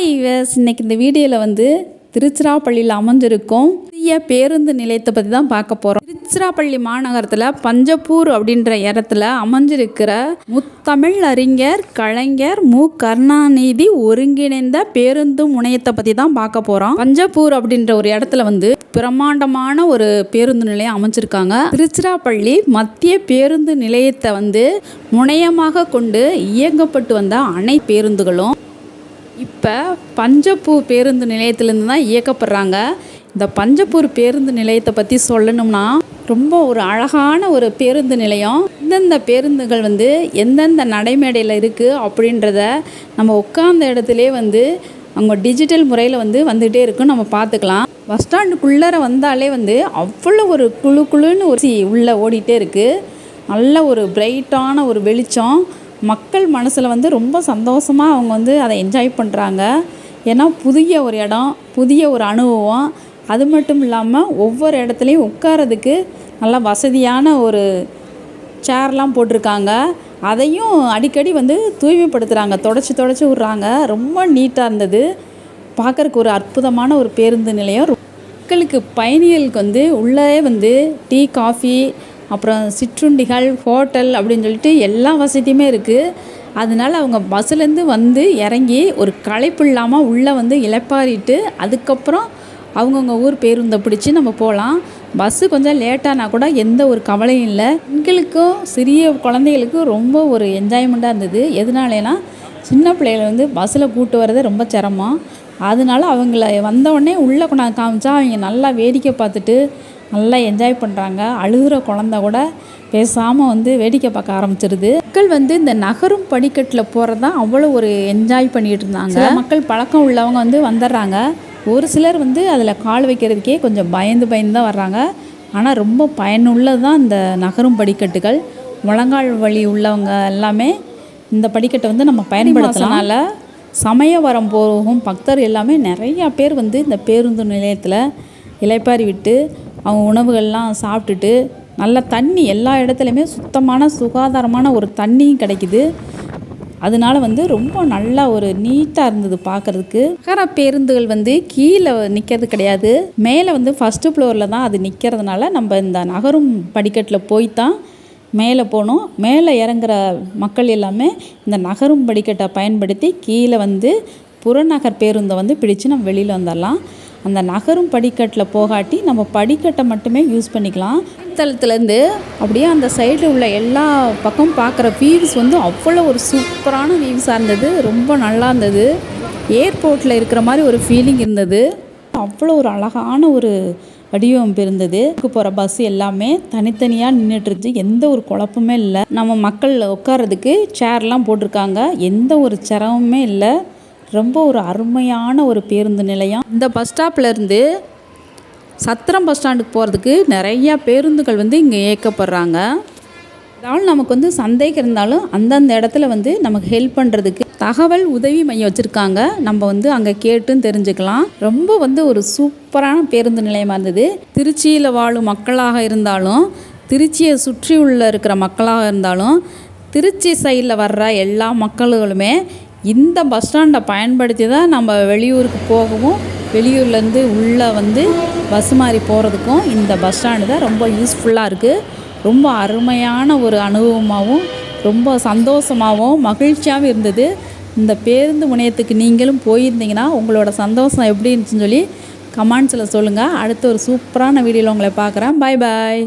Hi yours, இன்னைக்கு இந்த வீடியோவில் வந்து திருச்சிராப்பள்ளியில் அமைஞ்சிருக்கும் புதிய பேருந்து நிலையத்தை பற்றி தான் பார்க்க போகிறோம். திருச்சிராப்பள்ளி மாநகரத்தில் பஞ்சப்பூர் அப்படின்ற இடத்துல அமைஞ்சிருக்கிற முத்தமிழ் அறிஞர் கலைஞர் மு. கருணாநிதி ஒருங்கிணைந்த பேருந்து முனையத்தை பற்றி தான் பார்க்க போகிறோம். பஞ்சப்பூர் அப்படின்ற ஒரு இடத்துல வந்து பிரம்மாண்டமான ஒரு பேருந்து நிலையம் அமைச்சிருக்காங்க. திருச்சிராப்பள்ளி மத்திய பேருந்து நிலையத்தை வந்து முனையமாக கொண்டு இயங்கப்பட்டு வந்த அனைத்து பேருந்துகளும் இப்போ பஞ்சப்பூர் பேருந்து நிலையத்திலேருந்து தான் இயக்கப்படுறாங்க. இந்த பஞ்சப்பூர் பேருந்து நிலையத்தை பற்றி சொல்லணும்னா ரொம்ப ஒரு அழகான ஒரு பேருந்து நிலையம். எந்தெந்த பேருந்துகள் வந்து எந்தெந்த நடைமேடையில் இருக்குது அப்படின்றத நம்ம உட்கார்ந்த இடத்துலே வந்து அவங்க டிஜிட்டல் முறையில் வந்து வந்துகிட்டே இருக்குன்னு நம்ம பார்த்துக்கலாம். பஸ் ஸ்டாண்டுக்குள்ளார வந்தாலே வந்து அவ்வளோ ஒரு குழுன்னு ஒரு உள்ளே ஓடிட்டே இருக்குது. நல்ல ஒரு பிரைட்டான ஒரு வெளிச்சம். மக்கள் மனசில் வந்து ரொம்ப சந்தோஷமாக அவங்க வந்து அதை என்ஜாய் பண்ணுறாங்க. ஏன்னா புதிய ஒரு இடம், புதிய ஒரு அனுபவம். அது மட்டும் இல்லாமல் ஒவ்வொரு இடத்துலையும் உட்காரதுக்கு நல்லா வசதியான ஒரு சேர்லாம் போட்டிருக்காங்க. அதையும் அடிக்கடி வந்து தூய்மைப்படுத்துகிறாங்க, தொடச்சி விட்றாங்க. ரொம்ப நீட்டாக இருந்தது. பார்க்குறக்கு ஒரு அற்புதமான ஒரு பேருந்து நிலையம். மக்களுக்கு பயணிகளுக்கு வந்து உள்ளே வந்து டீ, காஃபி, அப்புறம் சிற்றுண்டிகள், ஹோட்டல் அப்படின்னு சொல்லிட்டு எல்லா வசதியுமே இருக்குது. அதனால் அவங்க பஸ்ஸுலேருந்து வந்து இறங்கி ஒரு களைப்பு இல்லாமல் உள்ளே வந்து இளைப்பாறிட்டு அதுக்கப்புறம் அவங்கவுங்க ஊர் பேருந்தை பிடிச்சி நம்ம போகலாம். பஸ்ஸு கொஞ்சம் லேட்டானா கூட எந்த ஒரு கவலையும் இல்லை. பெண்களுக்கும் சிறிய குழந்தைகளுக்கும் ரொம்ப ஒரு என்ஜாய்மெண்ட்டாக இருந்தது. எதனாலேனா சின்ன பிள்ளைகளை வந்து பஸ்ஸில் கூட்டு வரது ரொம்ப சிரமம். அதனால அவங்கள வந்தவுடனே உள்ளே கொண்டாந்து காமிச்சா அவங்க நல்லா வேடிக்கை பார்த்துட்டு நல்லா என்ஜாய் பண்ணுறாங்க. அழுகிற குழந்த கூட பேசாமல் வந்து வேடிக்கை பார்க்க ஆரம்பிச்சிருது. மக்கள் வந்து இந்த நகரும் படிக்கட்டில் போகிறது தான் அவ்வளோ ஒரு என்ஜாய் பண்ணிகிட்டு இருந்தாங்க. மக்கள் பழக்கம் உள்ளவங்க வந்து வந்துடுறாங்க. ஒரு சிலர் வந்து அதில் கால் வைக்கிறதுக்கே கொஞ்சம் பயந்து தான் வர்றாங்க. ஆனால் ரொம்ப பயனுள்ளது தான் இந்த நகரும் படிக்கட்டுகள். முழங்கால் வலி உள்ளவங்க எல்லாமே இந்த படிக்கட்டை வந்து நம்ம பயன்படுத்தனால சமயவரம் போகும் பக்தர் எல்லாமே நிறையா பேர் வந்து இந்த பேருந்து நிலையத்தில் இளைப்பாரி விட்டு அவங்க உணவுகள்லாம் சாப்பிட்டுட்டு நல்ல தண்ணி எல்லா இடத்துலையுமே சுத்தமான சுகாதாரமான ஒரு தண்ணியும் கிடைக்குது. அதனால வந்து ரொம்ப நல்லா ஒரு நீட்டாக இருந்தது பார்க்குறதுக்கு. நகர பேருந்துகள் வந்து கீழே நிற்கிறது கிடையாது, மேலே வந்து ஃபஸ்ட்டு ஃப்ளோரில் தான் அது நிற்கிறதுனால நம்ம இந்த நகரும் படிக்கட்டில் போய் தான் மேலே போகணும். மேலே இறங்குற மக்கள் எல்லாமே இந்த நகரும் படிக்கட்டை பயன்படுத்தி கீழே வந்து புறநகர் பேருந்தை வந்து பிடிச்சு நம்ம வெளியில் வந்துடலாம். அந்த நகரும் படிக்கட்டில் போகாட்டி நம்ம படிக்கட்டை மட்டுமே யூஸ் பண்ணிக்கலாம். தளத்துலேருந்து அப்படியே அந்த சைடில் உள்ள எல்லா பக்கம் பார்க்குற வியூஸ் வந்து அவ்வளோ ஒரு சூப்பரான வியூஸாக இருந்தது. ரொம்ப நல்லா இருந்தது. ஏர்போர்ட்டில் இருக்கிற மாதிரி ஒரு ஃபீலிங் இருந்தது. அவ்வளோ ஒரு அழகான ஒரு வடிவமைப்பு இருந்தது. போகிற பஸ் எல்லாமே தனித்தனியாக நின்றுட்டுருந்துச்சு. எந்த ஒரு குழப்பமே இல்லை. நம்ம மக்கள் உட்காரதுக்கு சேர்லாம் போட்டிருக்காங்க. எந்த ஒரு சிரமமே இல்லை. ரொம்ப ஒரு அருமையான ஒரு பேருந்து நிலையம். இந்த பஸ் ஸ்டாப்லேருந்து சத்திரம் பஸ் ஸ்டாண்டுக்கு போகிறதுக்கு நிறையா பேருந்துகள் வந்து இங்கே இயக்கப்படுறாங்க. அதாவது நமக்கு வந்து சந்தேகம் இருந்தாலும் அந்தந்த இடத்துல வந்து நமக்கு ஹெல்ப் பண்ணுறதுக்கு தகவல் உதவி மையம் வச்சுருக்காங்க. நம்ம வந்து அங்கே கேட்டும் தெரிஞ்சுக்கலாம். ரொம்ப வந்து ஒரு சூப்பரான பேருந்து நிலையமாக இருந்தது. திருச்சியில் வாழும் மக்களாக இருந்தாலும், திருச்சியை சுற்றி உள்ள இருக்கிற மக்களாக இருந்தாலும், திருச்சி சைடில் வர்ற எல்லா மக்களுமே இந்த பஸ் ஸ்டாண்டை பயன்படுத்தி தான் நம்ம வெளியூருக்கு போகவும், வெளியூர்லேருந்து உள்ளே வந்து பஸ் மாறி போகிறதுக்கும் இந்த பஸ் ஸ்டாண்டு தான் ரொம்ப யூஸ்ஃபுல்லாக இருக்குது. ரொம்ப அருமையான ஒரு அனுபவமாகவும் ரொம்ப சந்தோஷமாகவும் மகிழ்ச்சியாகவும் இருந்தது. இந்த பேருந்து முனையத்துக்கு நீங்களும் போயிருந்தீங்கன்னா உங்களோட சந்தோஷம் எப்படி இருந்துச்சுன்னு சொல்லி கமெண்ட்ஸில் சொல்லுங்கள். அடுத்த ஒரு சூப்பரான வீடியோவில் உங்களை பார்க்குறேன். பாய் பாய்.